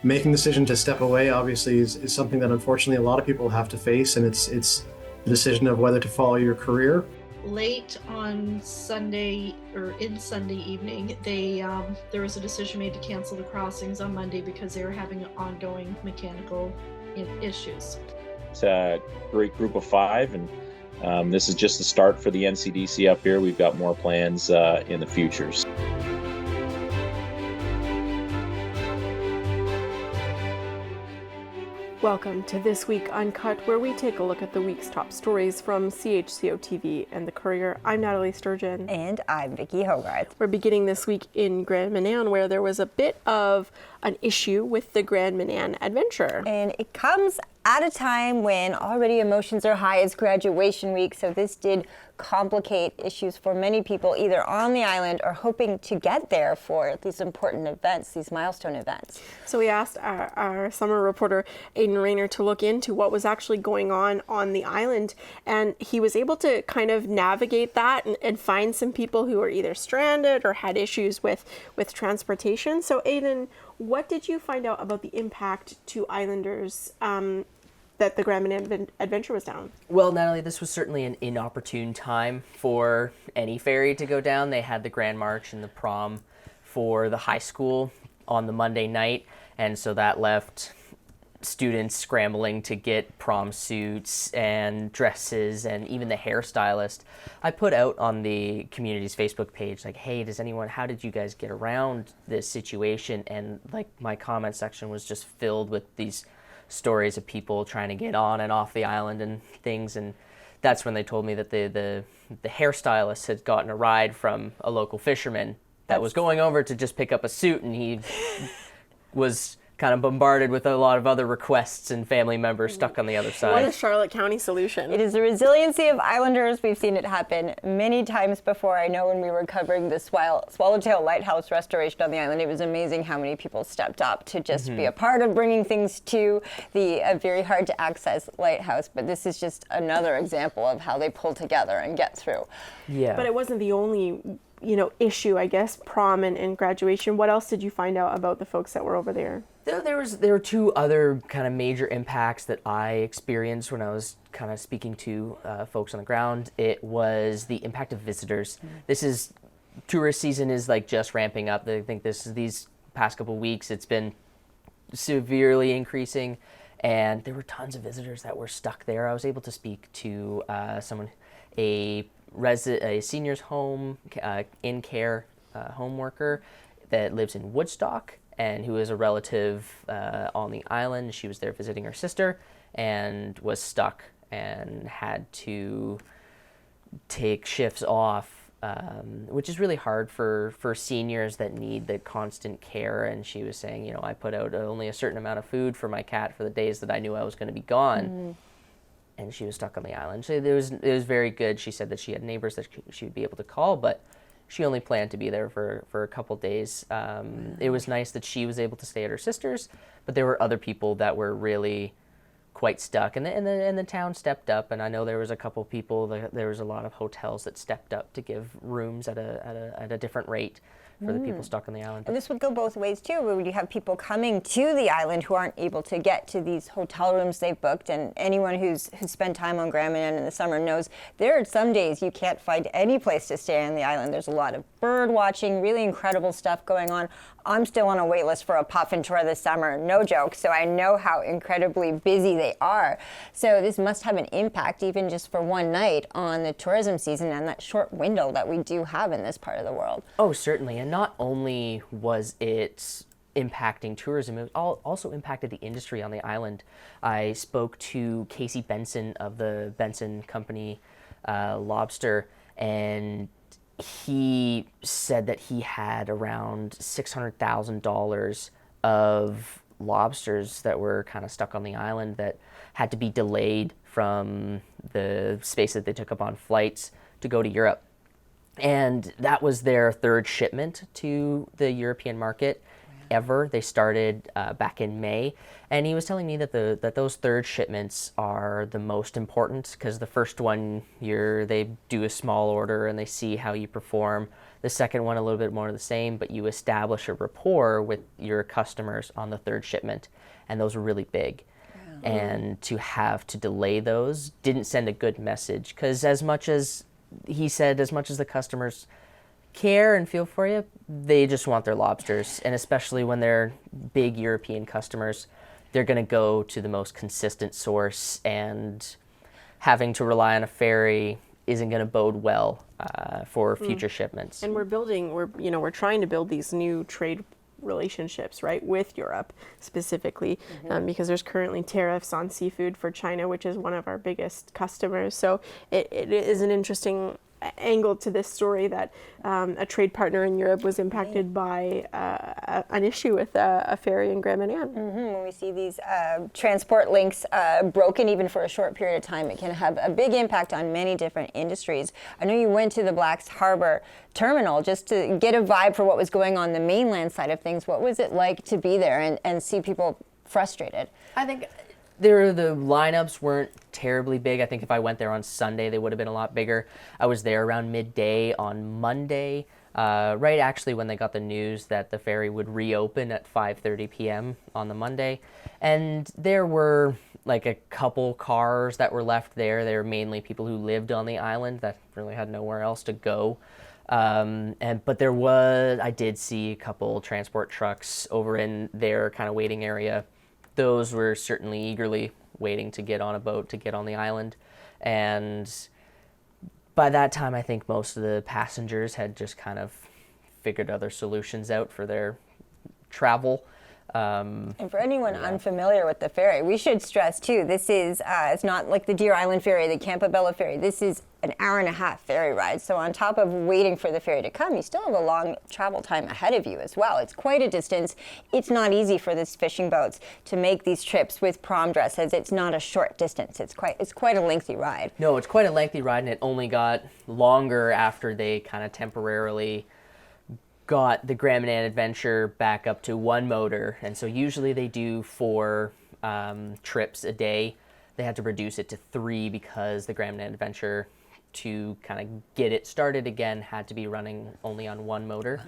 making the decision to step away obviously is something that unfortunately a lot of people have to face, and it's the decision of whether to follow your career. Late on Sunday, or in Sunday evening, there was a decision made to cancel the crossings on Monday because they were having ongoing mechanical issues. It's a great group of 5, and this is just the start for the NCDC up here. We've got more plans in the futures. Welcome to This Week Uncut, where we take a look at the week's top stories from CHCO-TV and The Courier. I'm Nathalie Sturgeon. And I'm Vicki Hogarth. We're beginning this week in Grand Manan, where there was a bit of an issue with the Grand Manan adventure. And it comes at a time when already emotions are high. It's graduation week, so this did complicate issues for many people either on the island or hoping to get there for these important events, these milestone events. So we asked our summer reporter, Aidan Raynor, to look into what was actually going on the island, and he was able to kind of navigate that and find some people who were either stranded or had issues with transportation. So Aidan, what did you find out about the impact to islanders that the Grand Manan adventure was down? Well, Natalie, this was certainly an inopportune time for any ferry to go down. They had the Grand March and the prom for the high school on the Monday night, and so that left students scrambling to get prom suits and dresses and even the hairstylist. I put out on the community's Facebook page, like, hey, how did you guys get around this situation? And like my comment section was just filled with these stories of people trying to get on and off the island and things, and that's when they told me that the hairstylist had gotten a ride from a local fisherman that was going over to just pick up a suit, and he was kind of bombarded with a lot of other requests and family members stuck on the other side. What a Charlotte County solution. It is the resiliency of islanders. We've seen it happen many times before. I know when we were covering the Swallowtail Lighthouse restoration on the island, it was amazing how many people stepped up to just be a part of bringing things to the very hard to access lighthouse. But this is just another example of how they pull together and get through. Yeah. But it wasn't the only issue, I guess, prom and graduation. What else did you find out about the folks that were over there? There were 2 other kind of major impacts that I experienced when I was kind of speaking to folks on the ground. It was the impact of visitors. Tourist season is like just ramping up. I think these past couple weeks it's been severely increasing, and there were tons of visitors that were stuck there. I was able to speak to a seniors home in care home worker that lives in Woodstock, and who is a relative on the island. She was there visiting her sister and was stuck and had to take shifts off, which is really hard for seniors that need the constant care. And she was saying, I put out only a certain amount of food for my cat for the days that I knew I was going to be gone. And she was stuck on the island. So it was very good. She said that she had neighbors that she would be able to call, but she only planned to be there for a couple days. It was nice that she was able to stay at her sister's, but there were other people that were really quite stuck, and the town stepped up. And I know there was a couple people. There was a lot of hotels that stepped up to give rooms at a different rate for the people stuck on the island. And this would go both ways too, where you have people coming to the island who aren't able to get to these hotel rooms they've booked, and anyone who's spent time on Grand Manan in the summer knows there are some days you can't find any place to stay on the island. There's a lot of bird watching, really incredible stuff going on. I'm still on a wait list for a puffin tour this summer, no joke, so I know how incredibly busy they are. So this must have an impact, even just for one night, on the tourism season and that short window that we do have in this part of the world. Oh, certainly. And not only was it impacting tourism, it also impacted the industry on the island. I spoke to Casey Benson of the Benson Company Lobster, and he said that he had around $600,000 of lobsters that were kind of stuck on the island that had to be delayed from the space that they took up on flights to go to Europe. And that was their 3rd shipment to the European market ever. They started back in May, and he was telling me that those 3rd shipments are the most important, because the first one they do a small order and they see how you perform. The second one, a little bit more of the same, but you establish a rapport with your customers on the third shipment, and those were really big. And to have to delay those didn't send a good message, because as much as the customers care and feel for you, they just want their lobsters. And especially when they're big European customers, they're going to go to the most consistent source, and having to rely on a ferry isn't going to bode well for future shipments. And we're trying to build these new trade relationships, right, with Europe specifically, because there's currently tariffs on seafood for China, which is one of our biggest customers. So it is an interesting angle to this story that a trade partner in Europe was impacted by an issue with a ferry in Grand Manan. When we see these transport links broken even for a short period of time, it can have a big impact on many different industries. I know you went to the Blacks Harbor terminal just to get a vibe for what was going on the mainland side of things. What was it like to be there and see people frustrated? I think the lineups weren't terribly big. I think if I went there on Sunday, they would have been a lot bigger. I was there around midday on Monday, right actually when they got the news that the ferry would reopen at 5:30 p.m. on the Monday. And there were like a couple cars that were left there. They were mainly people who lived on the island that really had nowhere else to go. But I did see a couple transport trucks over in their kind of waiting area. Those were certainly eagerly waiting to get on a boat to get on the island. And by that time, I think most of the passengers had just kind of figured other solutions out for their travel. And for anyone unfamiliar with the ferry, we should stress too, this is, it's not like the Deer Island Ferry, the Campobello Ferry. This is an hour-and-a-half ferry ride. So on top of waiting for the ferry to come, you still have a long travel time ahead of you as well. It's quite a distance. It's not easy for these fishing boats to make these trips with prom dresses. It's not a short distance. It's quite a lengthy ride. No, it's quite a lengthy ride, and it only got longer after they kind of temporarily got the Grand Manan Adventure back up to one motor. And so usually they do 4 trips a day. They had to reduce it to 3 because the Grand Manan Adventure, to kind of get it started again, had to be running only on one motor.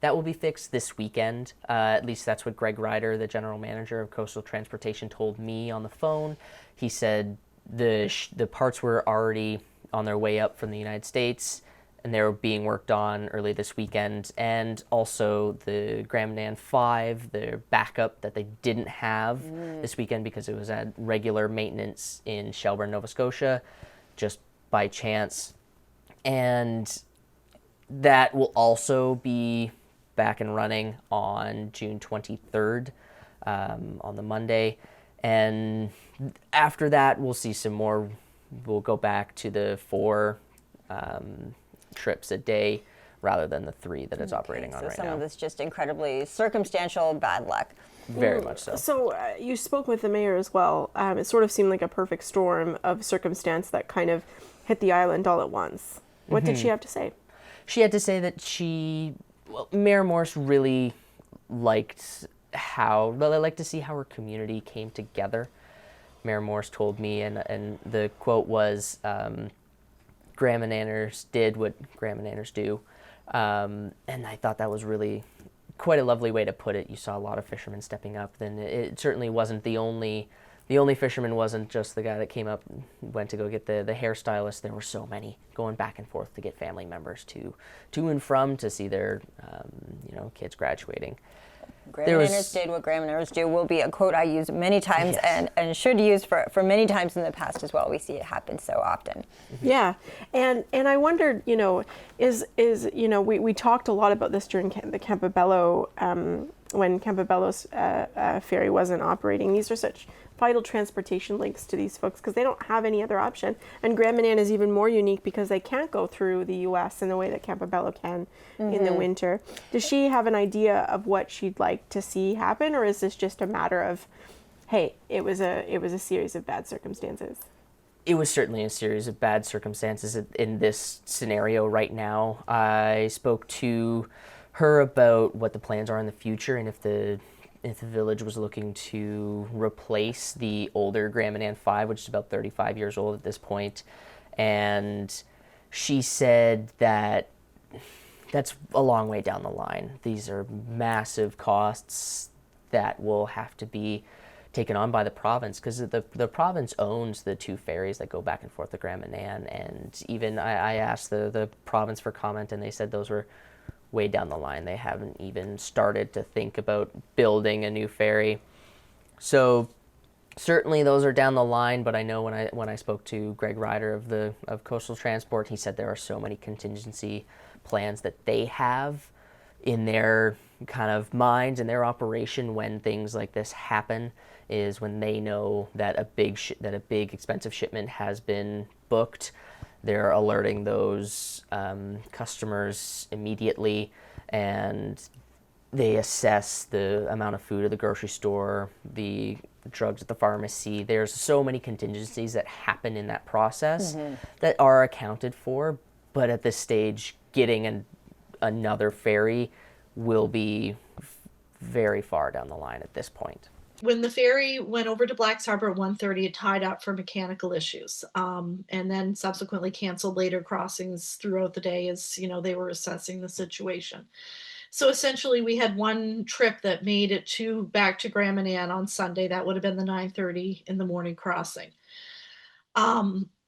That will be fixed this weekend. At least that's what Greg Ryder, the general manager of Coastal Transportation, told me on the phone. He said the parts were already on their way up from the United States, and they were being worked on early this weekend. And also the Grand Manan 5, the backup that they didn't have this weekend because it was at regular maintenance in Shelburne, Nova Scotia, just by chance. And that will also be back and running on June 23rd, on the Monday. And after that, we'll see some more. We'll go back to the 4 trips a day rather than the 3 that it's operating on right now. So some of this just incredibly circumstantial bad luck. Very much so. So you spoke with the mayor as well. It sort of seemed like a perfect storm of circumstance that kind of hit the island all at once. What did she have to say? She had to say that Mayor Morse really liked to see how her community came together. Mayor Morse told me, and the quote was, Grand Mananers did what Grand Mananers do. And I thought that was really quite a lovely way to put it. You saw a lot of fishermen stepping up. Then it certainly wasn't the only fisherman wasn't just the guy that came up and went to go get the hairstylist. There were so many going back and forth to get family members to and from to see their kids graduating. Grand Mananers did what Grand Mananers do will be a quote I use many times, yes, and should use for many times in the past as well. We see it happen so often. Yeah, and I wondered, we talked a lot about this during the Campobello, when Campobello's ferry wasn't operating. These are such vital transportation links to these folks because they don't have any other option. And Grand Manan is even more unique because they can't go through the U.S. in the way that Campobello can in the winter. Does she have an idea of what she'd like to see happen, or is this just a matter of, hey, it was a series of bad circumstances? It was certainly a series of bad circumstances in this scenario right now. I spoke to her about what the plans are in the future and if the village was looking to replace the older Grand Manan 5, which is about 35 years old at this point. And she said that that's a long way down the line. These are massive costs that will have to be taken on by the province, because the province owns the two ferries that go back and forth to Grand Manan. And even I asked the province for comment, and they said those were way down the line. They haven't even started to think about building a new ferry. So certainly those are down the line, but I know when I spoke to Greg Ryder of Coastal Transport, he said there are so many contingency plans that they have in their kind of minds and their operation when things like this happen, is when they know that a big expensive shipment has been booked, they're alerting those customers immediately, and they assess the amount of food at the grocery store, the drugs at the pharmacy. There's so many contingencies that happen in that process that are accounted for, but at this stage, getting another ferry will be very far down the line at this point. When the ferry went over to Black's Harbor at 1:30, it tied up for mechanical issues, and then subsequently canceled later crossings throughout the day as they were assessing the situation. So essentially, we had one trip that made it back to Grand Manan on Sunday. That would have been the 9:30 in the morning crossing.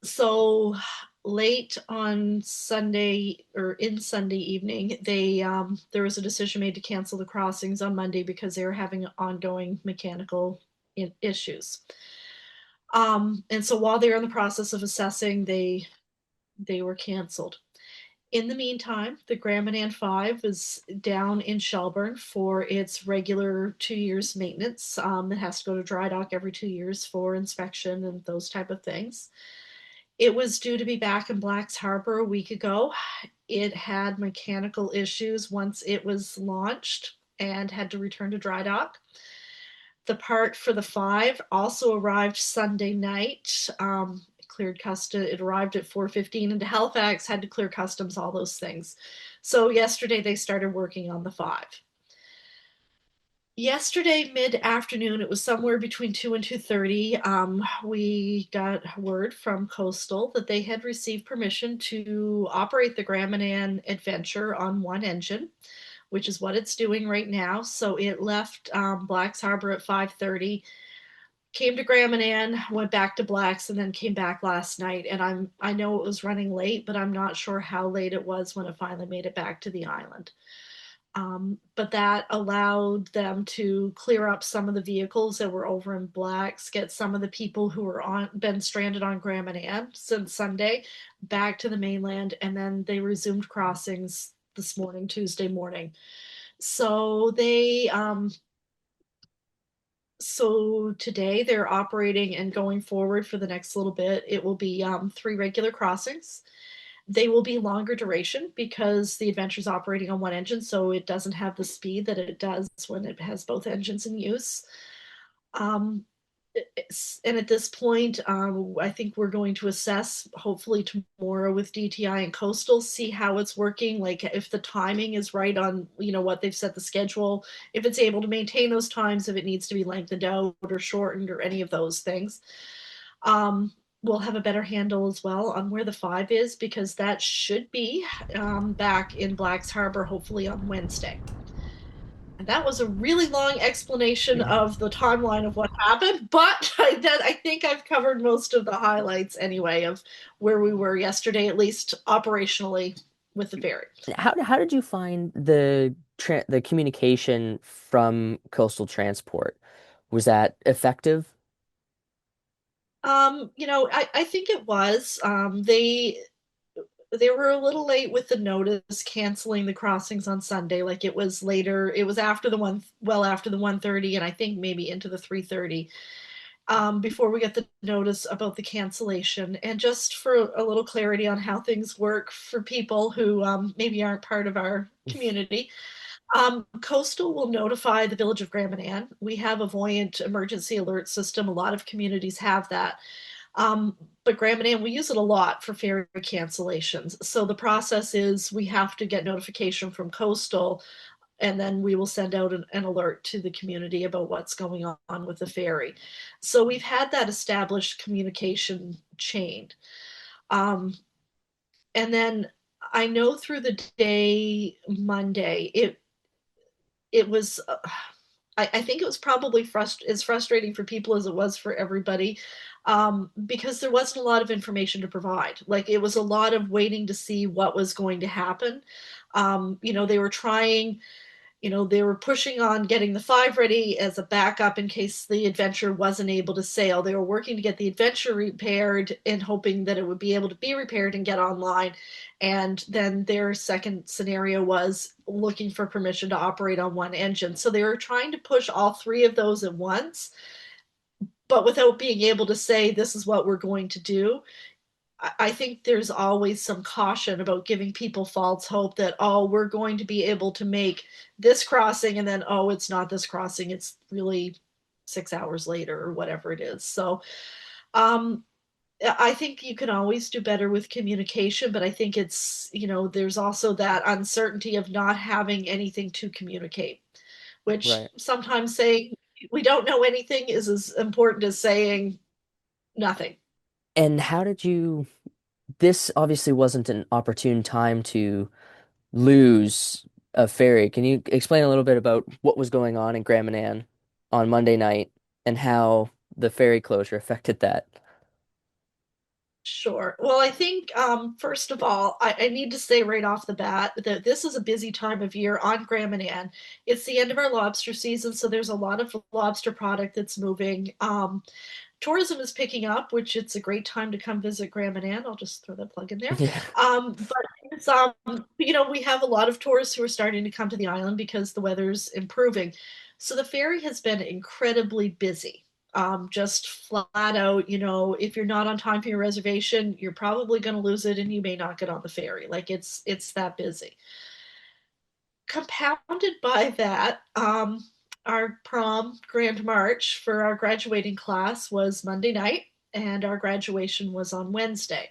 So late on Sunday, or in Sunday evening, there was a decision made to cancel the crossings on Monday because they were having ongoing mechanical issues. And so while they were in the process of assessing, they were canceled. In the meantime, the Grand Manan 5 is down in Shelburne for its regular 2 years maintenance. It has to go to dry dock every 2 years for inspection and those type of things. It was due to be back in Black's Harbor a week ago. It had mechanical issues once it was launched and had to return to dry dock. The part for the 5 also arrived Sunday night. Cleared customs. It arrived at 4:15 into Halifax, had to clear customs, all those things. So yesterday they started working on the 5. Yesterday mid-afternoon, it was somewhere between 2 and 2:30, we got word from Coastal that they had received permission to operate the Grand Manan Adventure on one engine, which is what it's doing right now. So it left Black's Harbor at 5:30, came to Grand Manan, went back to Black's, and then came back last night. And I know it was running late, but I'm not sure how late it was when it finally made it back to the island. But that allowed them to clear up some of the vehicles that were over in Black's, get some of the people who were been stranded on Grand Manan since Sunday back to the mainland, and then they resumed crossings this morning, Tuesday morning. So so today they're operating and going forward for the next little bit. It will be 3 regular crossings. They will be longer duration because the Adventure's operating on one engine, so it doesn't have the speed that it does when it has both engines in use. And at this point, I think we're going to assess, hopefully tomorrow with DTI and Coastal, see how it's working, like if the timing is right on, what they've set the schedule, if it's able to maintain those times, if it needs to be lengthened out or shortened or any of those things. We'll have a better handle as well on where the 5 is, because that should be back in Black's Harbor hopefully on Wednesday. And that was a really long explanation of the timeline of what happened, but I think I've covered most of the highlights anyway of where we were yesterday, at least operationally with the ferry. How did you find the communication from Coastal Transport? Was that effective? I think it was. They were a little late with the notice canceling the crossings on Sunday. Like it was later. It was after the 1:30, and I think maybe into the 3:30 before we got the notice about the cancellation. And just for a little clarity on how things work for people who maybe aren't part of our community. Coastal will notify the village of Grand Manan. We have a Voyant emergency alert system. A lot of communities have that. But Grand Manan, we use it a lot for ferry cancellations. So the process is we have to get notification from Coastal, and then we will send out an alert to the community about what's going on with the ferry. So we've had that established communication chain. And then I know through the day Monday, it was. I think it was probably as frustrating for people as it was for everybody, because there wasn't a lot of information to provide. Like it was a lot of waiting to see what was going to happen. They were trying. They were pushing on getting the 5 ready as a backup in case the Adventure wasn't able to sail. They were working to get the Adventure repaired and hoping that it would be able to be repaired and get online. And then their second scenario was looking for permission to operate on one engine. So they were trying to push all 3 of those at once, but without being able to say, this is what we're going to do. I think there's always some caution about giving people false hope that, oh, we're going to be able to make this crossing, and then, oh, it's not this crossing, it's really 6 hours later or whatever it is. So I think you can always do better with communication, but I think there's also that uncertainty of not having anything to communicate, which Right. sometimes saying we don't know anything is as important as saying nothing. And how did you, this obviously wasn't an opportune time to lose a ferry. Can you explain a little bit about what was going on in Grand Manan on Monday night and how the ferry closure affected that? Sure. Well, I think, first of all, I need to say right off the bat that this is a busy time of year on Grand Manan. It's the end of our lobster season, so there's a lot of lobster product that's moving. Tourism is picking up, which it's a great time to come visit Grand Manan. I'll just throw that plug in there. Yeah. But it's, we have a lot of tourists who are starting to come to the island because the weather's improving. So the ferry has been incredibly busy. Just flat out, if you're not on time for your reservation, you're probably going to lose it and you may not get on the ferry. Like it's that busy. Compounded by that, our prom grand march for our graduating class was Monday night, and our graduation was on Wednesday.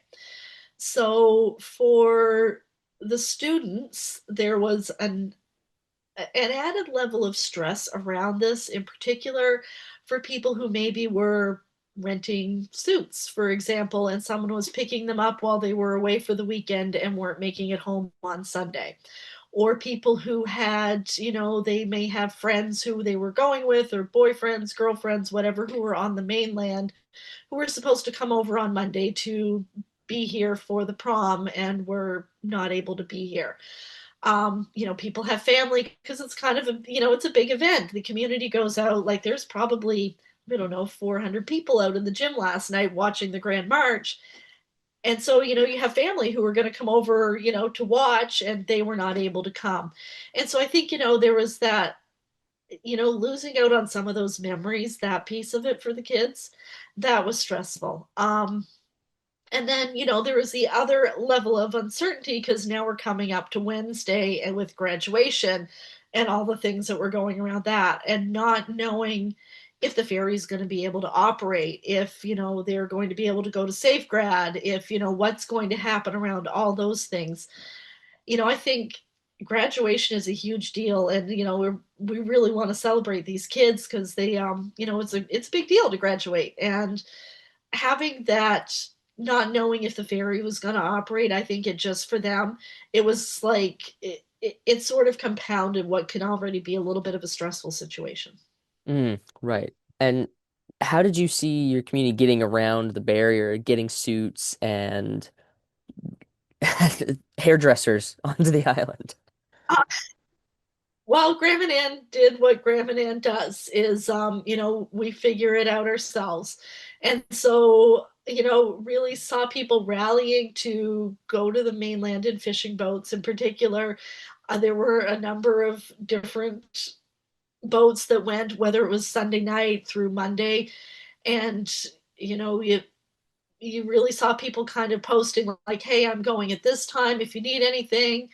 So for the students, there was an added level of stress around this, in particular for people who maybe were renting suits, for example, and someone was picking them up while they were away for the weekend and weren't making it home on Sunday. Or people who had, they may have friends who they were going with, or boyfriends, girlfriends, whatever, who were on the mainland, who were supposed to come over on Monday to be here for the prom and were not able to be here. People have family because it's kind of it's a big event. The community goes out, like there's probably, I don't know, 400 people out in the gym last night watching the Grand March. And so, you have family who are going to come over, to watch, and they were not able to come. And so I think, there was that, losing out on some of those memories, that piece of it for the kids, that was stressful. And then, there was the other level of uncertainty because now we're coming up to Wednesday and with graduation and all the things that were going around that, and not knowing if the ferry is going to be able to operate, if, they're going to be able to go to safe grad, if, what's going to happen around all those things. I think graduation is a huge deal, and, we really want to celebrate these kids because they, it's a big deal to graduate. And having that, not knowing if the ferry was going to operate, I think it just for them, it was like it sort of compounded what can already be a little bit of a stressful situation. Right. And how did you see your community getting around the barrier, getting suits and hairdressers onto the island? Uh, well, Grand Manan did what Grand Manan does is, we figure it out ourselves. And so, really saw people rallying to go to the mainland in fishing boats in particular. There were a number of different boats that went, whether it was Sunday night through Monday. And, you really saw people kind of posting like, hey, I'm going at this time if you need anything.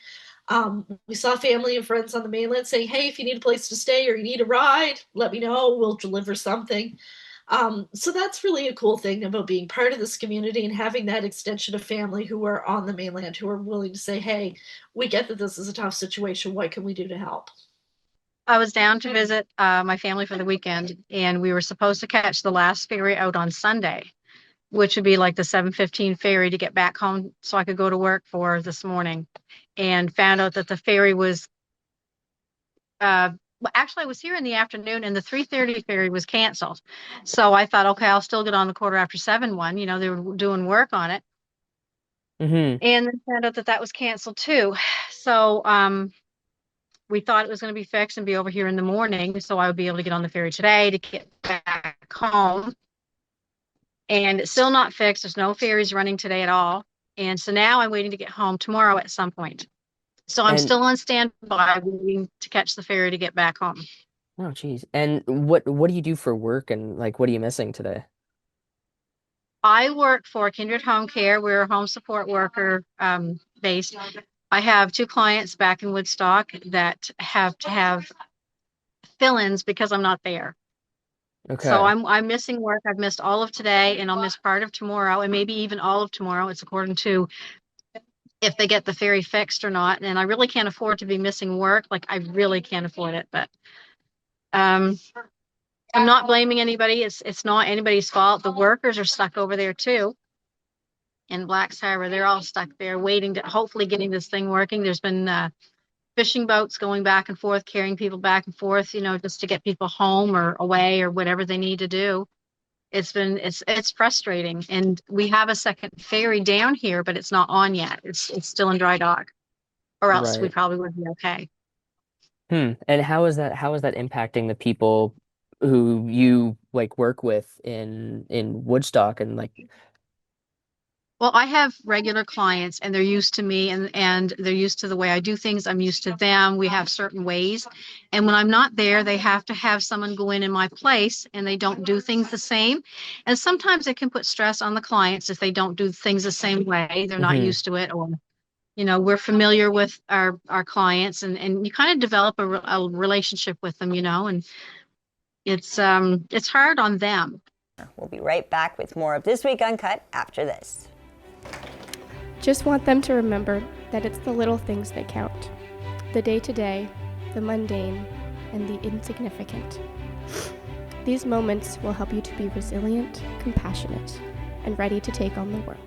We saw family and friends on the mainland saying, hey, if you need a place to stay or you need a ride, let me know. We'll deliver something. So that's really a cool thing about being part of this community and having that extension of family who are on the mainland, who are willing to say, hey, we get that this is a tough situation. What can we do to help? I was down to visit my family for the weekend, and we were supposed to catch the last ferry out on Sunday. which would be like the 7:15 ferry to get back home so I could go to work for this morning, and found out that the ferry was, well, actually I was here in the afternoon and the 3:30 ferry was canceled. So I thought, okay, I'll still get on the 7:15 one. You know, they were doing work on it. Mm-hmm. And then found out that that was canceled too. So we thought it was going to be fixed and be over here in the morning. So I would be able to get on the ferry today to get back home. And it's still not fixed. There's no ferries running today at all. And so now I'm waiting to get home tomorrow at some point. So I'm And- still on standby waiting to catch the ferry to get back home. Oh, geez. And what do you do for work, and like what are you missing today? I work for Kindred Home Care. We're a home support worker based. I have 2 clients back in Woodstock that have to have fill-ins because I'm not there. Okay. So I'm missing work. I've missed all of today, and I'll miss part of tomorrow, and maybe even all of tomorrow. It's according to if they get the ferry fixed or not. And I really can't afford to be missing work. Like, I really can't afford it. But I'm not blaming anybody. It's not anybody's fault. The workers are stuck over there too. In Black's Harbor, they're all stuck there waiting to hopefully getting this thing working. There's been fishing boats going back and forth, carrying people back and forth, you know, just to get people home or away or whatever they need to do. It's frustrating. And we have a second ferry down here, but it's not on yet. It's still in dry dock, or else we Right. probably would be okay. And how is that impacting the people who you like work with in Woodstock and like? Well, I have regular clients and they're used to me, and they're used to the way I do things. I'm used to them. We have certain ways. And when I'm not there, they have to have someone go in my place, and they don't do things the same. And sometimes it can put stress on the clients if they don't do things the same way. They're not Mhm. used to it, or, you know, we're familiar with our clients, and you kind of develop a relationship with them, you know, and it's hard on them. We'll be right back with more of This Week Uncut after this. Just want them to remember that it's the little things that count. The day-to-day, the mundane, and the insignificant. These moments will help you to be resilient, compassionate, and ready to take on the world.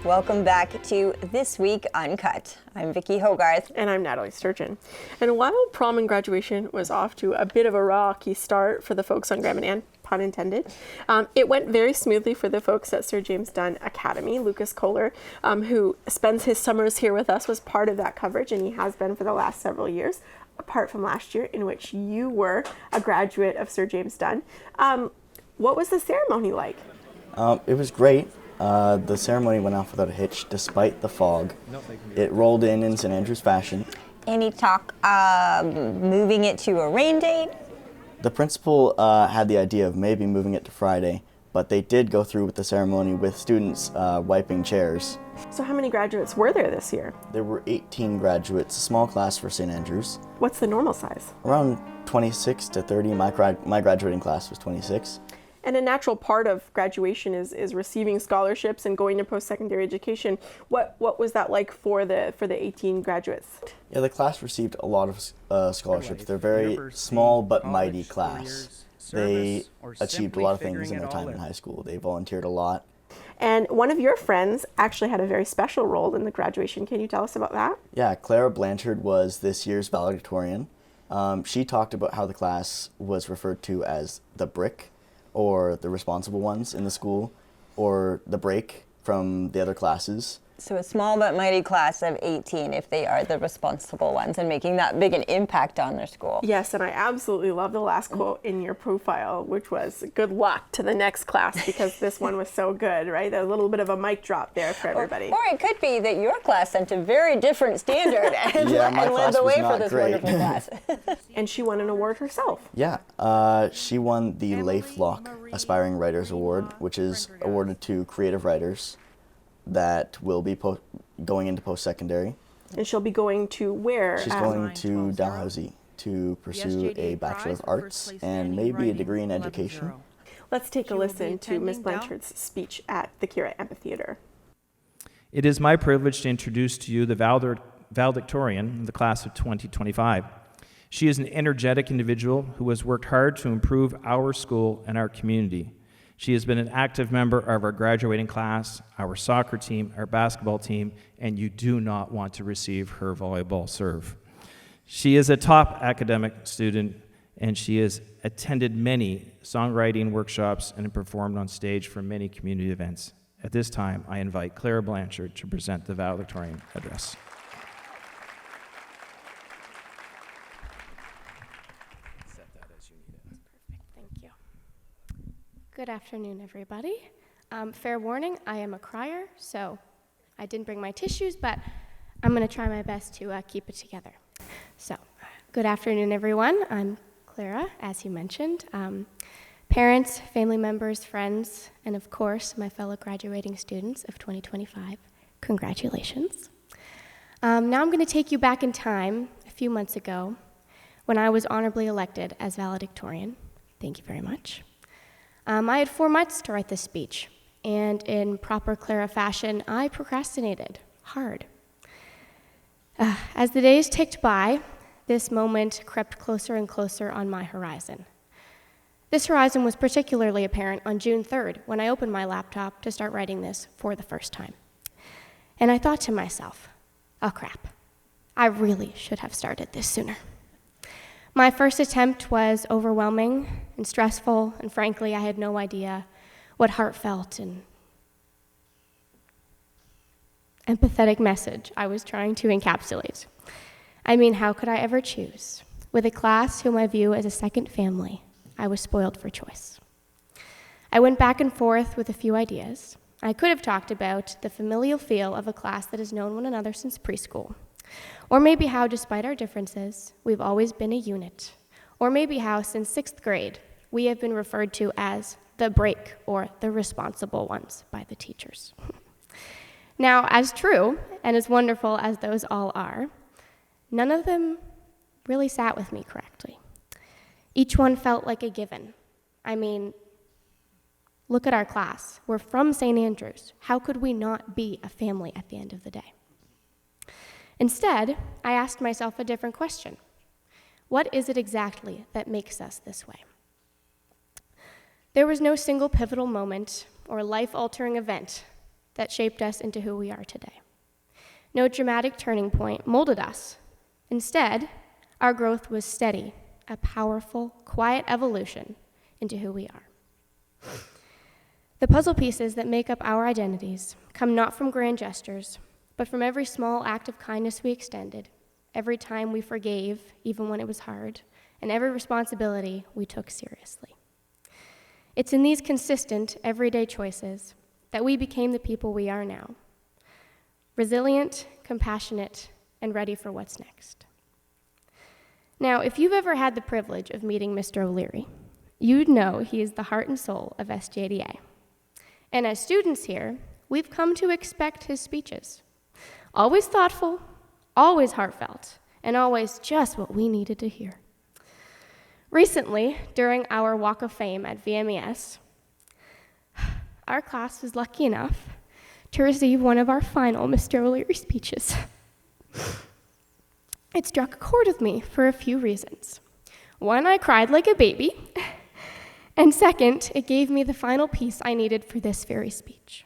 Welcome back to This Week Uncut. I'm Vicki Hogarth. And I'm Nathalie Sturgeon. And while prom and graduation was off to a bit of a rocky start for the folks on Graham and Ann, pun intended, it went very smoothly for the folks at Sir James Dunn Academy. Lukas Kohler, who spends his summers here with us, was part of that coverage, and he has been for the last several years, apart from last year in which you were a graduate of Sir James Dunn. What was the ceremony like? It was great. The ceremony went off without a hitch, despite the fog. It rolled in St. Andrews fashion. Any talk moving it to a rain date? The principal had the idea of maybe moving it to Friday, but they did go through with the ceremony with students wiping chairs. So how many graduates were there this year? There were 18 graduates, a small class for St. Andrews. What's the normal size? Around 26 to 30. My graduating class was 26. And a natural part of graduation is receiving scholarships and going to post-secondary education. What was that like for the 18 graduates? Yeah, the class received a lot of scholarships. They're a very small but mighty class. They achieved a lot of things in their time in high school. They volunteered a lot. And one of your friends actually had a very special role in the graduation. Can you tell us about that? Yeah, Clara Blanchard was this year's valedictorian. She talked about how the class was referred to as the brick, or the responsible ones in the school, or the break from the other classes. So a small but mighty class of 18 if they are the responsible ones and making that big an impact on their school. Yes, and I absolutely love the last quote in your profile, which was, "Good luck to the next class," because this one was so good, right? A little bit of a mic drop there for everybody. Or it could be that your class set a very different standard and, Yeah, my and class led the was way for not this great. wonderful class. And she won an award herself. Yeah, she won the Leif Locke Aspiring Writers Award, which is awarded to creative writers that will be going into post-secondary. And she'll be going to where? She's going to Dalhousie to pursue a Bachelor of Arts and maybe a degree in education. Let's take a listen to Ms. Blanchard's speech at the Kira Amphitheater. It is my privilege to introduce to you the valedictorian of the class of 2025. She is an energetic individual who has worked hard to improve our school and our community. She has been an active member of our graduating class, our soccer team, our basketball team, and you do not want to receive her volleyball serve. She is a top academic student, and she has attended many songwriting workshops and performed on stage for many community events. At this time, I invite Clara Blanchard to present the valedictorian address. Thank you. Good afternoon, everybody. Fair warning, I am a crier, so I didn't bring my tissues, but I'm going to try my best to keep it together. So, good afternoon, everyone. I'm Clara, as you mentioned. Parents, family members, friends, and of course, my fellow graduating students of 2025, congratulations. Now I'm going to take you back in time a few months ago when I was honorably elected as valedictorian. Thank you very much. I had 4 months to write this speech, and in proper Clara fashion, I procrastinated hard. As the days ticked by, this moment crept closer and closer on my horizon. This horizon was particularly apparent on June 3rd, when I opened my laptop to start writing this for the first time. And I thought to myself, oh crap, I really should have started this sooner. My first attempt was overwhelming and stressful, and frankly, I had no idea what heartfelt and empathetic message I was trying to encapsulate. I mean, how could I ever choose? With a class whom I view as a second family, I was spoiled for choice. I went back and forth with a few ideas. I could have talked about the familial feel of a class that has known one another since preschool. Or maybe how, despite our differences, we've always been a unit. Or maybe how, since 6th grade, we have been referred to as the break or the responsible ones by the teachers. Now, as true and as wonderful as those all are, none of them really sat with me correctly. Each one felt like a given. I mean, look at our class. We're from St. Andrews. How could we not be a family at the end of the day? Instead, I asked myself a different question. What is it exactly that makes us this way? There was no single pivotal moment or life-altering event that shaped us into who we are today. No dramatic turning point molded us. Instead, our growth was steady, a powerful, quiet evolution into who we are. The puzzle pieces that make up our identities come not from grand gestures, but from every small act of kindness we extended, every time we forgave, even when it was hard, and every responsibility we took seriously. It's in these consistent, everyday choices that we became the people we are now, resilient, compassionate, and ready for what's next. Now, if you've ever had the privilege of meeting Mr. O'Leary, you'd know he is the heart and soul of SJDA. And as students here, we've come to expect his speeches. Always thoughtful, always heartfelt, and always just what we needed to hear. Recently, during our Walk of Fame at VMES, our class was lucky enough to receive one of our final Mr. O'Leary speeches. It struck a chord with me for a few reasons. One, I cried like a baby, and second, it gave me the final piece I needed for this very speech.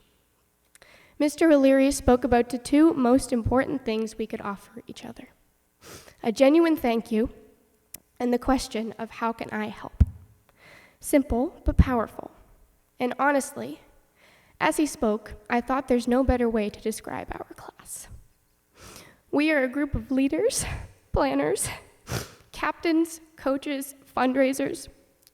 Mr. O'Leary spoke about the 2 most important things we could offer each other: a genuine thank you, and the question of how can I help? Simple, but powerful. And honestly, as he spoke, I thought there's no better way to describe our class. We are a group of leaders, planners, captains, coaches, fundraisers,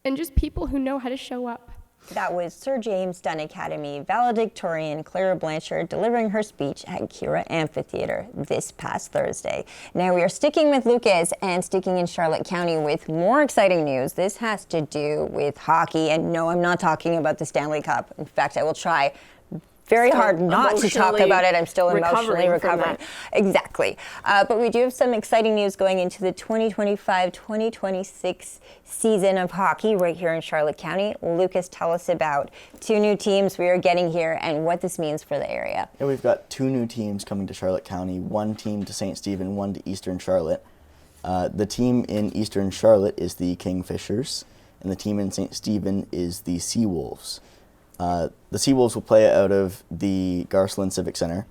and just people who know how to show up. That was Sir James Dunn Academy valedictorian Clara Blanchard delivering her speech at Kira Amphitheater this past Thursday. Now we are sticking with Lukas and sticking in Charlotte County with more exciting news. This has to do with hockey, and no, I'm not talking about the Stanley Cup. In fact, I will try very Still hard not to talk emotionally about it. I'm still emotionally recovering from recovering. Exactly. But we do have some exciting news going into the 2025-2026 season of hockey right here in Charlotte County. Lukas, tell us about 2 new teams we are getting here and what this means for the area. Yeah, we've got 2 new teams coming to Charlotte County, 1 team to St. Stephen, 1 to Eastern Charlotte. The team in Eastern Charlotte is the Kingfishers, and the team in St. Stephen is the Seawolves. The Seawolves will play out of the Garceland Civic Center,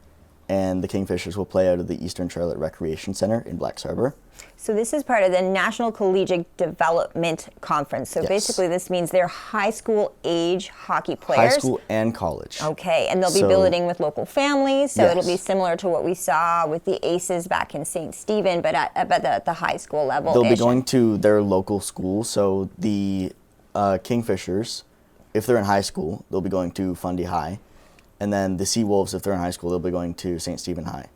and the Kingfishers will play out of the Eastern Charlotte Recreation Center in Blacks Harbor. So this is part of the National Collegiate Development Conference. So Yes. basically this means they're high school age hockey players. High school and college. Okay, and they'll be So- building with local families, so it'll be Yes. similar to what we saw with the Aces back in St. Stephen, but at the high school level. They'll be going to their local school, so the Kingfishers, if they're in high school, they'll be going to Fundy High, and then the Seawolves, if they're in high school, they'll be going to St. Stephen High.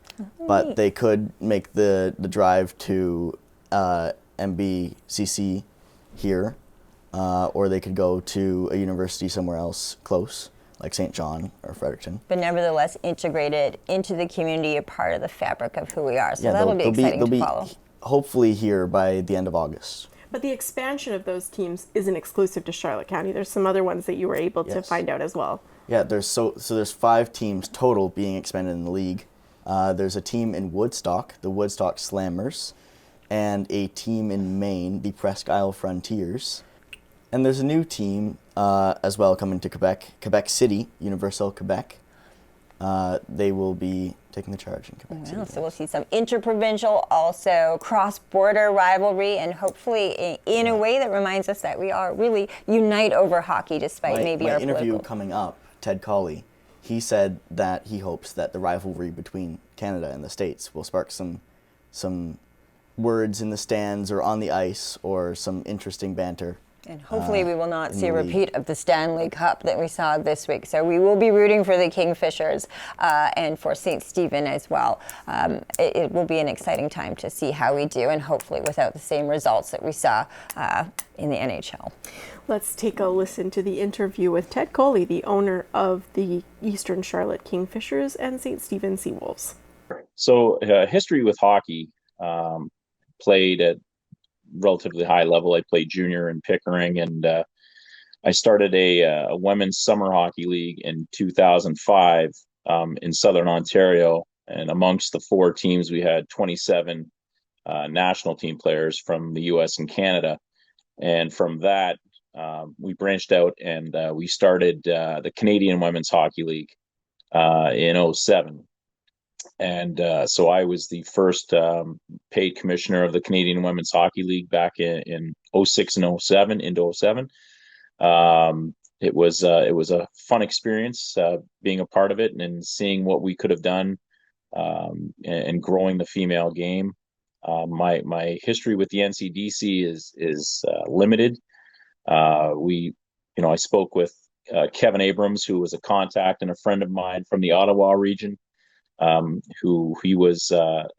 But they could make the drive to MBCC here, or they could go to a university somewhere else close, like St. John or Fredericton. But nevertheless integrated into the community, a part of the fabric of who we are. So that'll be exciting they'll to follow. Hopefully here by the end of August. But the expansion of those teams isn't exclusive to Charlotte County. There's some other ones that you were able to Yes. find out as well. Yeah, there's 5 teams total being expanded in the league. There's a team in Woodstock, the Woodstock Slammers, and a team in Maine, the Presque Isle Frontiers. And there's a new team as well coming to Quebec, Quebec City, Universal Quebec. They will be taking the charge in Quebec City. So we'll see some interprovincial, also cross-border rivalry, and hopefully in a way that reminds us that we are really unite over hockey, despite maybe my our interview political. coming up, Ted Colley, he said that he hopes that the rivalry between Canada and the States will spark some words in the stands or on the ice or some interesting banter. And hopefully we will not in see a the league. repeat of the Stanley Cup that we saw this week. So we will be rooting for the Kingfishers and for St. Stephen as well. It will be an exciting time to see how we do, and hopefully without the same results that we saw in the NHL. Let's take a listen to the interview with Ted Colley, the owner of the Eastern Charlotte Kingfishers and St. Stephen Seawolves. So history with hockey, played at relatively high level. I played junior in Pickering, and I started a women's summer hockey league in 2005 in Southern Ontario. And amongst the 4 teams, we had 27 national team players from the U.S. and Canada. And from that, we branched out and we started the Canadian Women's Hockey League in 2007. And so I was the first paid commissioner of the Canadian Women's Hockey League back in 2006 and 2007 into 2007. It was a fun experience being a part of it and seeing what we could have done and growing the female game. My history with the NCDC is limited. I spoke with Kevin Abrams, who was a contact and a friend of mine from the Ottawa region. Who he was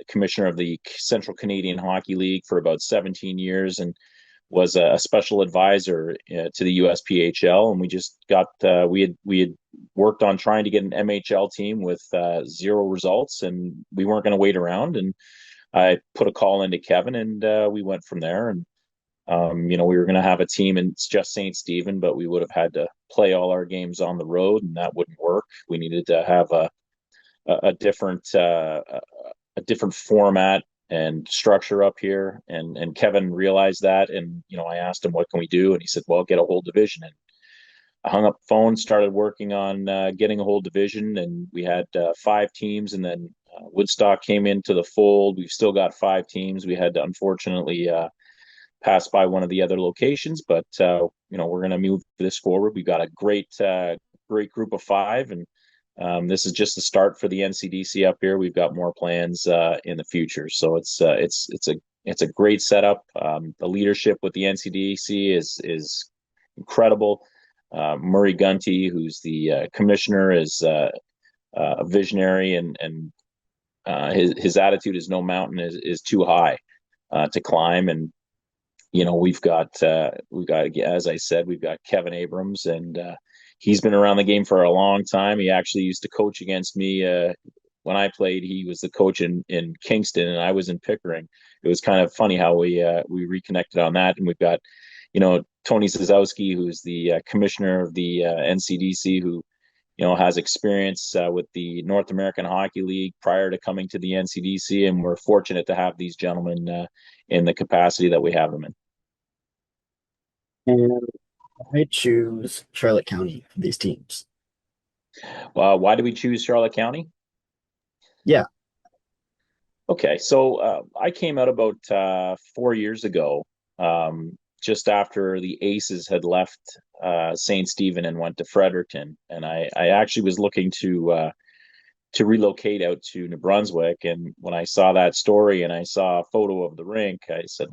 commissioner of the Central Canadian Hockey League for about 17 years and was a special advisor to the USPHL. And we just got we had worked on trying to get an MHL team with 0 results, and we weren't going to wait around. And I put a call into Kevin, and we went from there. And we were going to have a team in just St. Stephen, but we would have had to play all our games on the road, and that wouldn't work. We needed to have a different format and structure up here, and Kevin realized that, and I asked him, what can we do, and he said, well, get a whole division. And I hung up the phone, started working on getting a whole division, and we had 5 teams, and then Woodstock came into the fold. We've still got 5 teams. We had to unfortunately pass by one of the other locations, but we're going to move this forward. We've got a great group of 5, and this is just the start for the NCDC up here. We've got more plans in the future, so it's a great setup. The leadership with the NCDC is incredible. Murray Gunty, who's the commissioner, is a visionary, and his attitude is no mountain is too high to climb. And we've got as I said, we've got Kevin Abrams, and he's been around the game for a long time. He actually used to coach against me when I played. He was the coach in Kingston, and I was in Pickering. It was kind of funny how we reconnected on that. And we've got, Tony Sazowski, who's the commissioner of the NCDC, who has experience with the North American Hockey League prior to coming to the NCDC, and we're fortunate to have these gentlemen in the capacity that we have them in. And I choose Charlotte County for these teams. Why do we choose Charlotte County? Yeah. Okay, so I came out about 4 years ago, just after the Aces had left St. Stephen and went to Fredericton, and I actually was looking to relocate out to New Brunswick. And when I saw that story and I saw a photo of the rink, I said,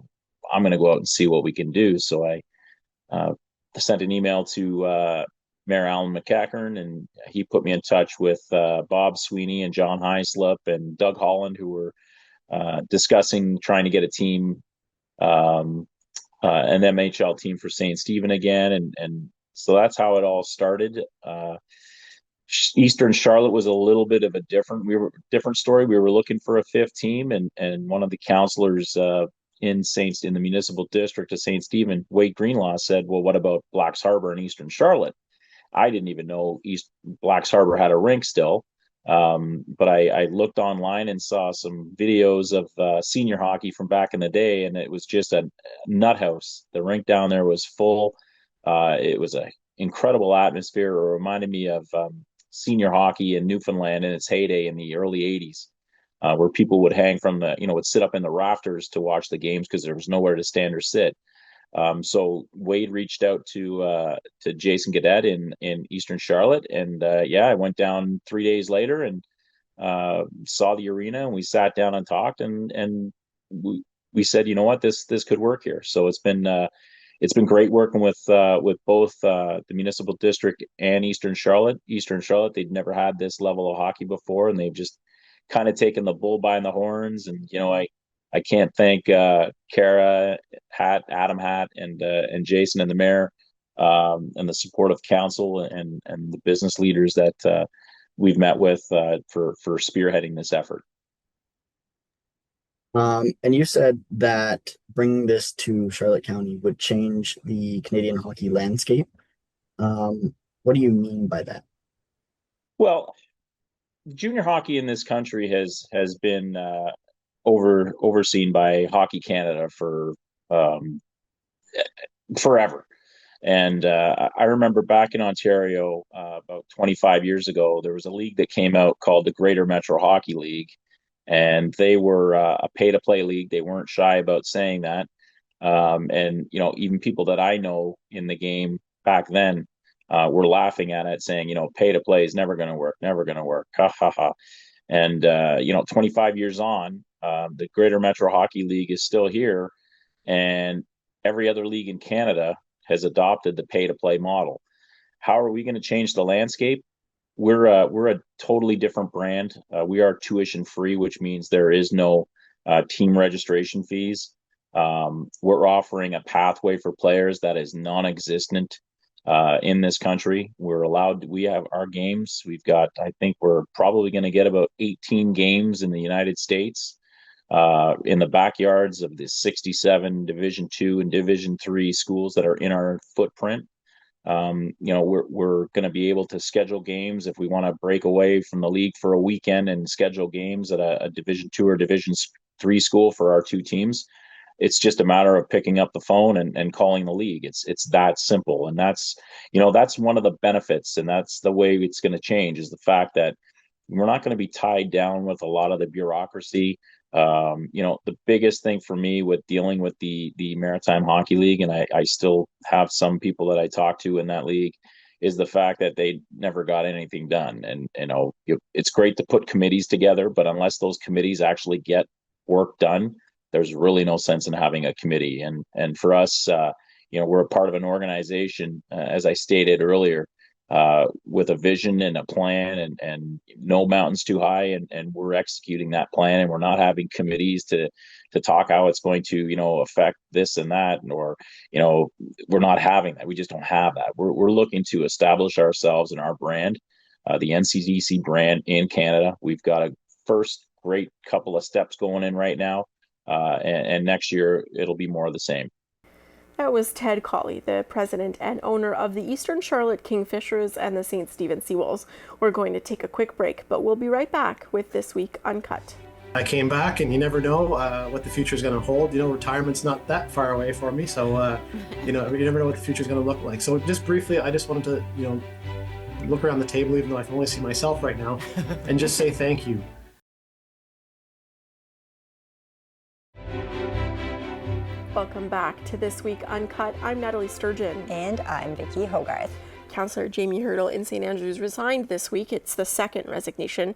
I'm going to go out and see what we can do. So I sent an email to Mayor Alan McEachern, and he put me in touch with Bob Sweeney and John Heislip and Doug Holland, who were discussing trying to get a team, an MHL team for St. Stephen again. And so that's how it all started. Eastern Charlotte was a little bit of a different story. We were looking for a fifth team, and one of the counselors in the municipal district of St. Stephen, Wade Greenlaw, said, well, what about Blacks Harbor and Eastern Charlotte? I didn't even know Blacks Harbor had a rink still. But I looked online and saw some videos of senior hockey from back in the day, and it was just a nut house. The rink down there was full. It was an incredible atmosphere. It reminded me of senior hockey in Newfoundland in its heyday in the early 80s, where people would hang from would sit up in the rafters to watch the games because there was nowhere to stand or sit. So Wade reached out to Jason Gadet in Eastern Charlotte, and I went down 3 days later and saw the arena, and we sat down and talked, and we said, you know what, this could work here. So it's been great working with both the municipal district and Eastern Charlotte. Eastern Charlotte, they'd never had this level of hockey before, and they've just kind of taken the bull by the horns. And I can't thank Kara Hatt, Adam Hatt, and Jason and the mayor, and the support of council and the business leaders that we've met with for spearheading this effort. And you said that bringing this to Charlotte County would change the Canadian hockey landscape. What do you mean by that? Well, junior hockey in this country has been overseen by Hockey Canada for forever. And I remember back in Ontario about 25 years ago, there was a league that came out called the Greater Metro Hockey League. And they were a pay-to-play league. They weren't shy about saying that. And, even people that I know in the game back then were laughing at it, saying, pay-to-play is never going to work, never going to work. Ha, ha, ha. And, 25 years on, the Greater Metro Hockey League is still here. And every other league in Canada has adopted the pay-to-play model. How are we going to change the landscape? We're a totally different brand. We are tuition free, which means there is no team registration fees. We're offering a pathway for players that is non-existent in this country. We have our games. I think we're probably going to get about 18 games in the United States in the backyards of the 67 Division II and Division III schools that are in our footprint. We're going to be able to schedule games if we want to break away from the league for a weekend and schedule games at a Division II or Division III school for our two teams. It's just a matter of picking up the phone and calling the league. It's that simple. And that's one of the benefits, and that's the way it's going to change, is the fact that we're not going to be tied down with a lot of the bureaucracy. The biggest thing for me with dealing with the Maritime Hockey League, and I still have some people that I talk to in that league, is the fact that they never got anything done. And, it's great to put committees together, but unless those committees actually get work done, there's really no sense in having a committee. And for us, we're a part of an organization, as I stated earlier, with a vision and a plan, and no mountain's too high, and we're executing that plan, and we're not having committees to talk how it's going to affect this and that, or we're not having that. We just don't have that. We're looking to establish ourselves and our brand, the NCDC brand in Canada. We've got a first great couple of steps going in right now, and next year it'll be more of the same. That was Ted Colley, the president and owner of the Eastern Charlotte Kingfishers and the St. Stephen Seawolves. We're going to take a quick break, but we'll be right back with This Week Uncut. I came back, and you never know what the future is going to hold. Retirement's not that far away for me, so you never know what the future is going to look like. So just briefly, I just wanted to look around the table, even though I can only see myself right now, and just say thank you. Welcome back to This Week Uncut. I'm Nathalie Sturgeon. And I'm Vicki Hogarth. Councillor Jamie Hurdle in St. Andrews resigned this week. It's the second resignation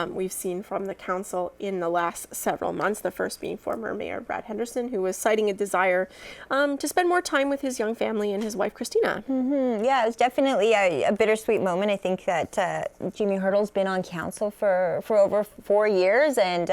we've seen from the council in the last several months, the first being former Mayor Brad Henderson, who was citing a desire to spend more time with his young family and his wife, Christina. Yeah, it was definitely a bittersweet moment. I think that Jamie Hurdle's been on council for over 4 years, and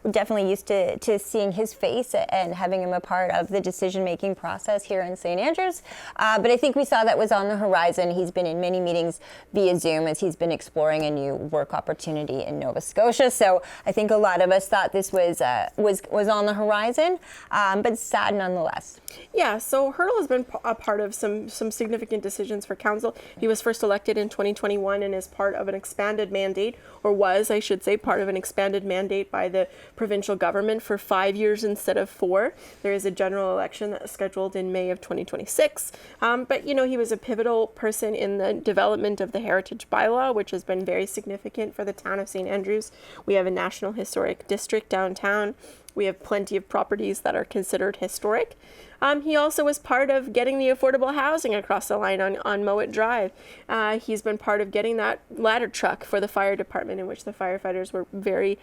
we're definitely used to seeing his face and having him a part of the decision-making process here in St. Andrews. But I think we saw that was on the horizon. He's been in many meetings via Zoom as he's been exploring a new work opportunity in Nova Scotia. So I think a lot of us thought this was on the horizon, but sad nonetheless. Yeah, so Hurdle has been a part of some significant decisions for council. He was first elected in 2021 and is part of an expanded mandate, or was, I should say, part of an expanded mandate by the provincial government for 5 years instead of 4. There is a general election that is scheduled in May of 2026. But he was a pivotal person in the development of the heritage bylaw, which has been very significant for the town of St. Andrews. We have a National Historic District downtown. We have plenty of properties that are considered historic. He also was part of getting the affordable housing across the line on Mowat Drive. He's been part of getting that ladder truck for the fire department, in which the firefighters were very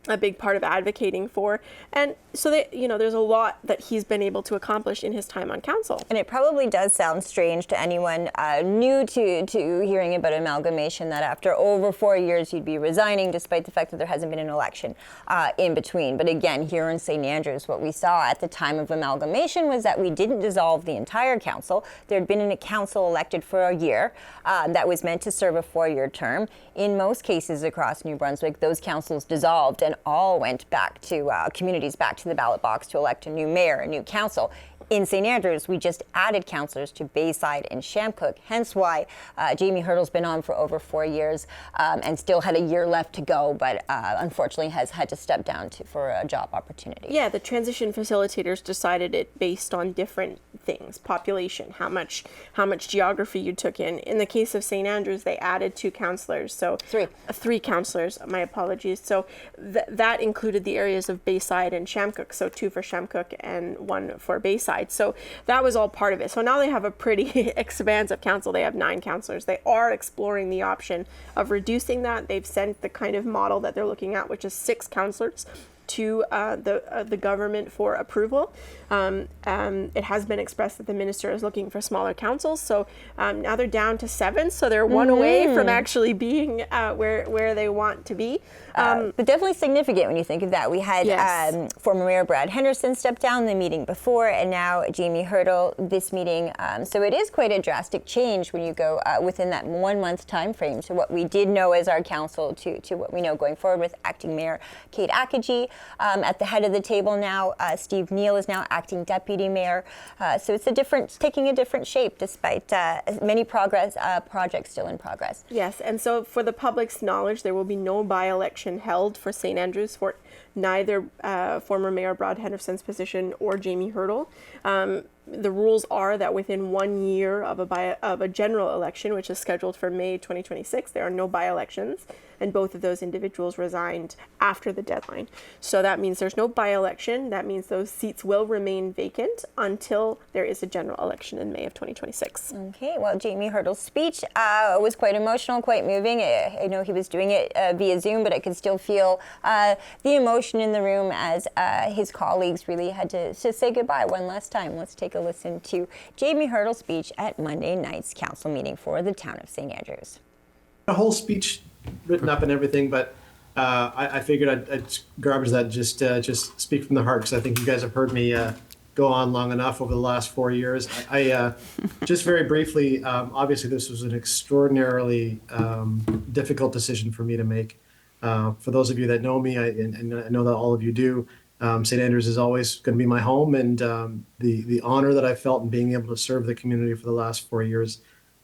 a big part of advocating for. And so there's a lot that he's been able to accomplish in his time on council. And it probably does sound strange to anyone new to hearing about amalgamation, that after over 4 years you'd be resigning, despite the fact that there hasn't been an election in between. But again, here in St. Andrews, what we saw at the time of amalgamation was that we didn't dissolve the entire council. There had been a council elected for a year that was meant to serve a 4-year term. In most cases across New Brunswick, those councils dissolved and all went back to communities back to the ballot box to elect a new mayor, a new council. In St. Andrews, we just added councillors to Bayside and Shamcook, hence why Jamie Hurdle's been on for over 4 years and still had a year left to go, but unfortunately has had to step down for a job opportunity. Yeah, the transition facilitators decided it based on different things: population, how much geography you took in. In the case of St. Andrews, they added 2 councillors, so 3 councillors. My apologies. So that included the areas of Bayside and Shamcook, so 2 for Shamcook and 1 for Bayside. So that was all part of it. So now they have a pretty expansive council. They have 9 councillors. They are exploring the option of reducing that. They've sent the kind of model that they're looking at, which is 6 councillors, to the government for approval. It has been expressed that the minister is looking for smaller councils, so now they're down to 7, so they're one away from actually being where they want to be. But definitely significant when you think of that. We had former Mayor Brad Henderson step down the meeting before, and now Jamie Hurdle this meeting. So it is quite a drastic change when you go within that 1 month time frame to what we did know as our council to what we know going forward, with acting Mayor Kate Akagi at the head of the table now. Steve Neal is now acting deputy mayor. So it's taking a different shape despite many projects still in progress. Yes, and so for the public's knowledge, there will be no by-election held for St. Andrews for neither former Mayor Brad Henderson's position or Jamie Hurdle. The rules are that within 1 year of a general election, which is scheduled for May 2026, there are no by-elections, and both of those individuals resigned after the deadline. So that means there's no by-election. That means those seats will remain vacant until there is a general election in May of 2026. Okay, well, Jamie Hurdle's speech was quite emotional, quite moving. I know he was doing it via Zoom, but I could still feel the emotion in the room as his colleagues really had to say goodbye one last time. Let's take a to listen to Jamie Hurdle's speech at Monday night's council meeting for the town of St. Andrews. A whole speech written up and everything, but I figured I'd garbage that, just speak from the heart, because I think you guys have heard me go on long enough over the last 4 years. I just very briefly, obviously this was an extraordinarily difficult decision for me to make. For those of you that know me, and I know that all of you do, St. Andrews is always going to be my home, and the honor that I felt in being able to serve the community for the last 4 years,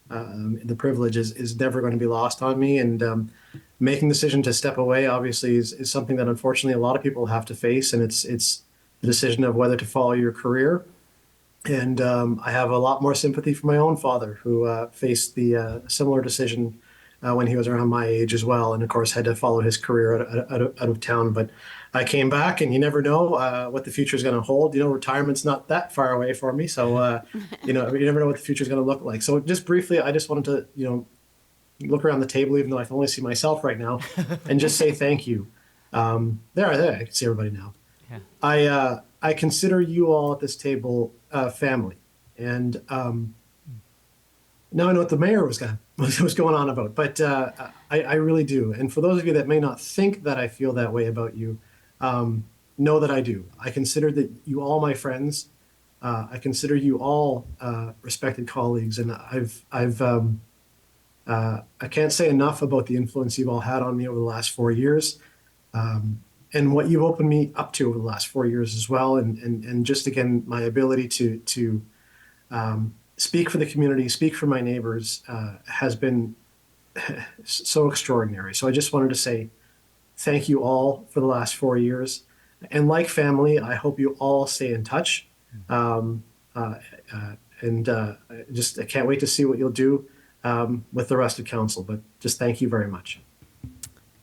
the privilege is never going to be lost on me. And making the decision to step away, obviously, is something that unfortunately a lot of people have to face, and it's the decision of whether to follow your career. And I have a lot more sympathy for my own father, who faced the similar decision when he was around my age as well, and of course had to follow his career out of town. But I came back, and you never know what the future is going to hold. Retirement's not that far away for me, so you never know what the future is going to look like. So just briefly, I just wanted to look around the table, even though I can only see myself right now, and just say thank you. There, I can see everybody now. Yeah. I consider you all at this table family, and now I know what the mayor was going on about, but I really do. And for those of you that may not think that I feel that way about you, know that I do. I consider that you all my friends. I consider you all respected colleagues, and I can't say enough about the influence you've all had on me over the last 4 years, and what you've opened me up to over the last 4 years as well. And just again, my ability to speak for the community, speak for my neighbors, has been so extraordinary. So I just wanted to say thank you all for the last 4 years. And like family, I hope you all stay in touch. I can't wait to see what you'll do with the rest of council. But just thank you very much.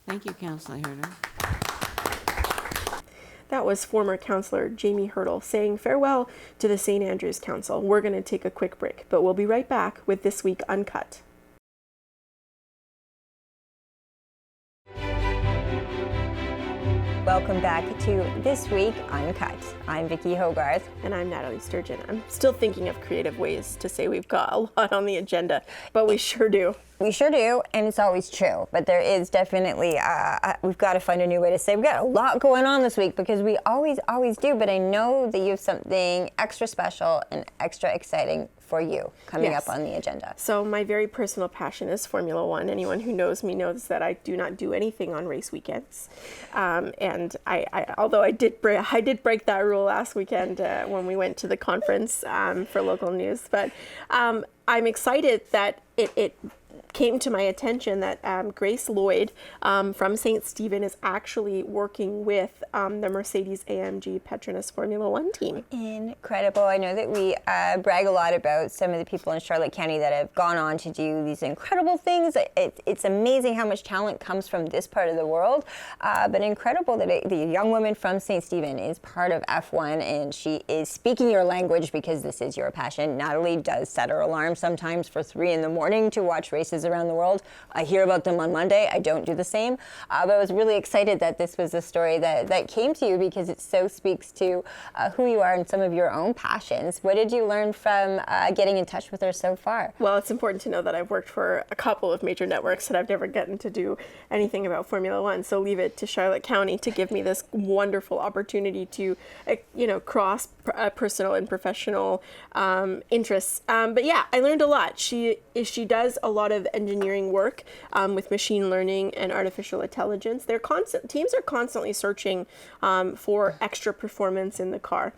Thank you, Councillor Hurdle. That was former councillor Jamie Hurdle saying farewell to the St. Andrews Council. We're going to take a quick break, but we'll be right back with This Week Uncut. Welcome back to This Week Uncut. I'm Vicki Hogarth. And I'm Nathalie Sturgeon. I'm still thinking of creative ways to say we've got a lot on the agenda, but we sure do. We sure do, and it's always true. But there is definitely, we've got to find a new way to say we've got a lot going on this week, because we always do. But I know that you have something extra special and extra exciting for you coming up on the agenda. So my very personal passion is Formula One. Anyone who knows me knows that I do not do anything on race weekends. And although I did break that rule last weekend when we went to the conference for local news. But I'm excited that it came to my attention that Grace Lloyd from St. Stephen is actually working with the Mercedes-AMG Petronas Formula One team. Incredible. I know that we brag a lot about some of the people in Charlotte County that have gone on to do these incredible things. It's amazing how much talent comes from this part of the world, but incredible that the young woman from St. Stephen is part of F1, and she is speaking your language because this is your passion. Nathalie does set her alarm sometimes for 3 a.m. to watch races around the world. I hear about them on Monday. I don't do the same. But I was really excited that this was a story that came to you, because it so speaks to who you are and some of your own passions. What did you learn from getting in touch with her so far? Well, it's important to know that I've worked for a couple of major networks, and I've never gotten to do anything about Formula One. So leave it to Charlotte County to give me this wonderful opportunity to, cross personal and professional interests. But yeah, I learned a lot. She does a lot of engineering work with machine learning and artificial intelligence. Teams are constantly searching for extra performance in the car.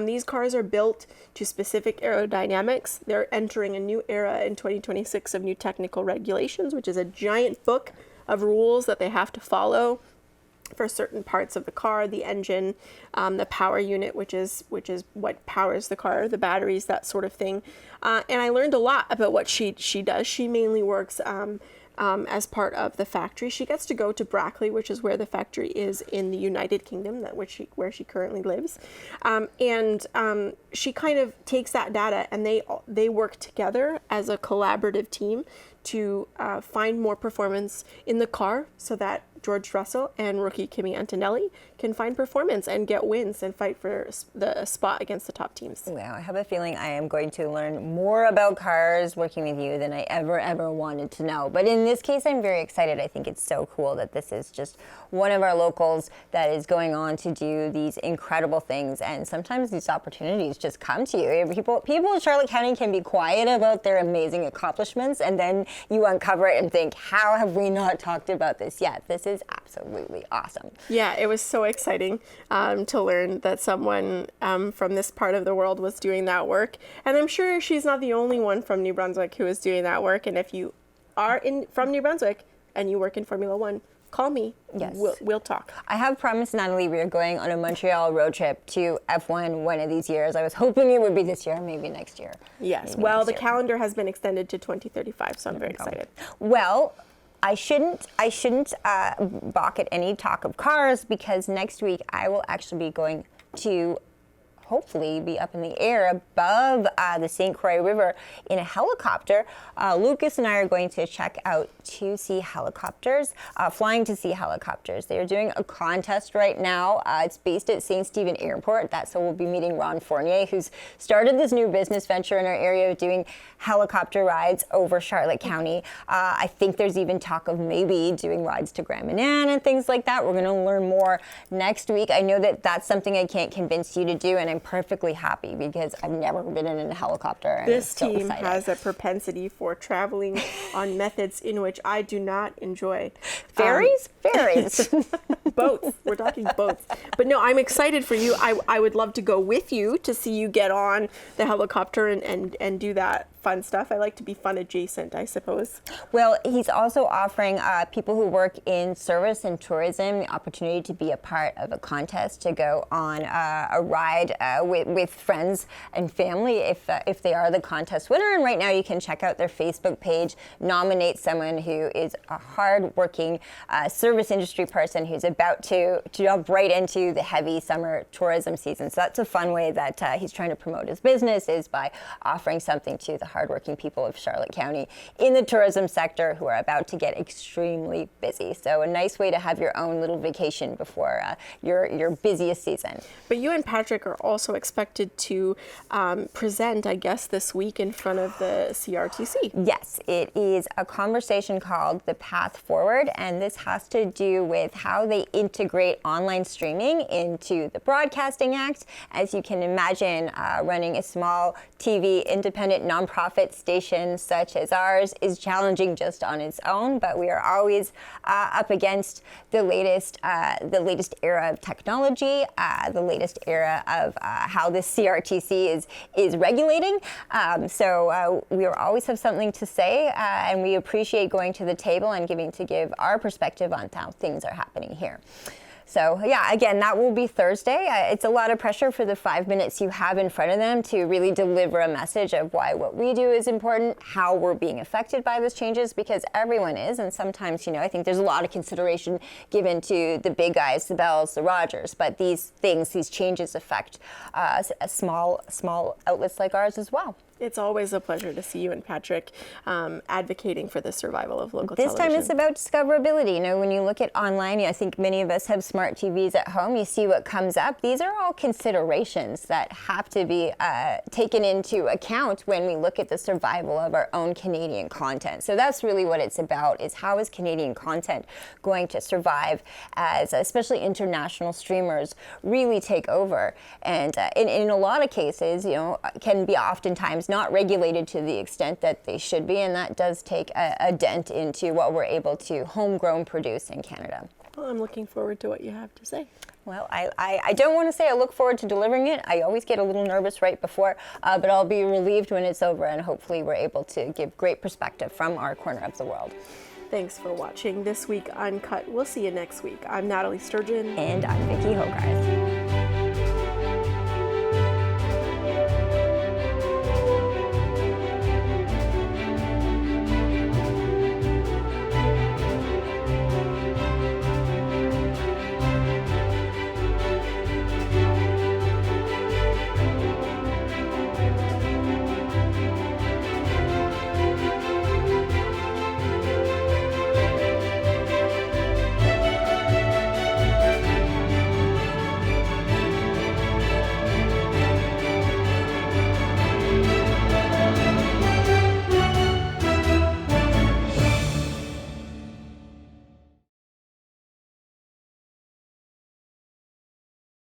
These cars are built to specific aerodynamics. They're entering a new era in 2026 of new technical regulations, which is a giant book of rules that they have to follow for certain parts of the car, the engine, the power unit, which is what powers the car, the batteries, that sort of thing. And I learned a lot about what she does. She mainly works as part of the factory. She gets to go to Brackley, which is where the factory is in the United Kingdom, where she currently lives. And she kind of takes that data, and they work together as a collaborative team to find more performance in the car, so that George Russell and rookie Kimi Antonelli can find performance and get wins and fight for the spot against the top teams. Well, I have a feeling I am going to learn more about cars working with you than I ever wanted to know. But in this case, I'm very excited. I think it's so cool that this is just one of our locals that is going on to do these incredible things. And sometimes these opportunities just come to you. People in Charlotte County can be quiet about their amazing accomplishments, and then you uncover it and think, how have we not talked about this yet? This is absolutely awesome. Yeah, it was so exciting to learn that someone from this part of the world was doing that work. And I'm sure she's not the only one from New Brunswick who is doing that work. And if you are from New Brunswick and you work in Formula One, call me. Yes. We'll talk. I have promised Nathalie we are going on a Montreal road trip to F1 one of these years. I was hoping it would be this year, maybe next year. Yes. Maybe Well, next the year. calendar has been extended to 2035, so I'm very excited. Well, I shouldn't balk at any talk of cars, because next week I will actually be going to hopefully be up in the air above the St. Croix River in a helicopter. Lukas and I are going to check out to see helicopters, flying to see helicopters. They are doing a contest right now. It's based at St. Stephen Airport. That's so we'll be meeting Ron Fournier, who's started this new business venture in our area of doing helicopter rides over Charlotte County. I think there's even talk of maybe doing rides to Grand Manan and things like that. We're going to learn more next week. I know that that's something I can't convince you to do, and I'm perfectly happy because I've never been in a helicopter. And This I'm so team excited. has a propensity for traveling on methods in which I do not enjoy. Ferries? Ferries. Boats. We're talking boats. But no, I'm excited for you. I would love to go with you to see you get on the helicopter and do that fun stuff. I like to be fun adjacent, I suppose. Well, he's also offering people who work in service and tourism the opportunity to be a part of a contest to go on a ride with friends and family if they are the contest winner. And right now you can check out their Facebook page, nominate someone who is a hard-working service industry person who's about to jump right into the heavy summer tourism season. So that's a fun way that he's trying to promote his business, is by offering something to the hardworking people of Charlotte County in the tourism sector who are about to get extremely busy. So a nice way to have your own little vacation before your busiest season. But you and Patrick are also expected to present, I guess, this week in front of the CRTC. Yes, it is a conversation called The Path Forward, and this has to do with how they integrate online streaming into the Broadcasting Act. As you can imagine, running a small TV independent nonprofit station such as ours is challenging just on its own, but we are always up against the latest era of technology, the latest era of how the CRTC is regulating. So we always have something to say, and we appreciate going to the table and give our perspective on how things are happening here. So yeah, again, that will be Thursday. It's a lot of pressure for the 5 minutes you have in front of them to really deliver a message of why what we do is important, how we're being affected by those changes, because everyone is. And sometimes, I think there's a lot of consideration given to the big guys, the Bells, the Rogers, but these changes affect small outlets like ours as well. It's always a pleasure to see you and Patrick advocating for the survival of local This television. time it's about discoverability. When you look at online, I think many of us have smart TVs at home. You see what comes up. These are all considerations that have to be taken into account when we look at the survival of our own Canadian content. So that's really what it's about, is how is Canadian content going to survive as especially international streamers really take over. And in a lot of cases, can be oftentimes not regulated to the extent that they should be, and that does take a dent into what we're able to homegrown produce in Canada. Well, I'm looking forward to what you have to say. Well, I don't want to say I look forward to delivering it. I always get a little nervous right before, but I'll be relieved when it's over, and hopefully we're able to give great perspective from our corner of the world. Thanks for watching This Week Uncut. We'll see you next week. I'm Nathalie Sturgeon. And I'm Vicki Hogarth.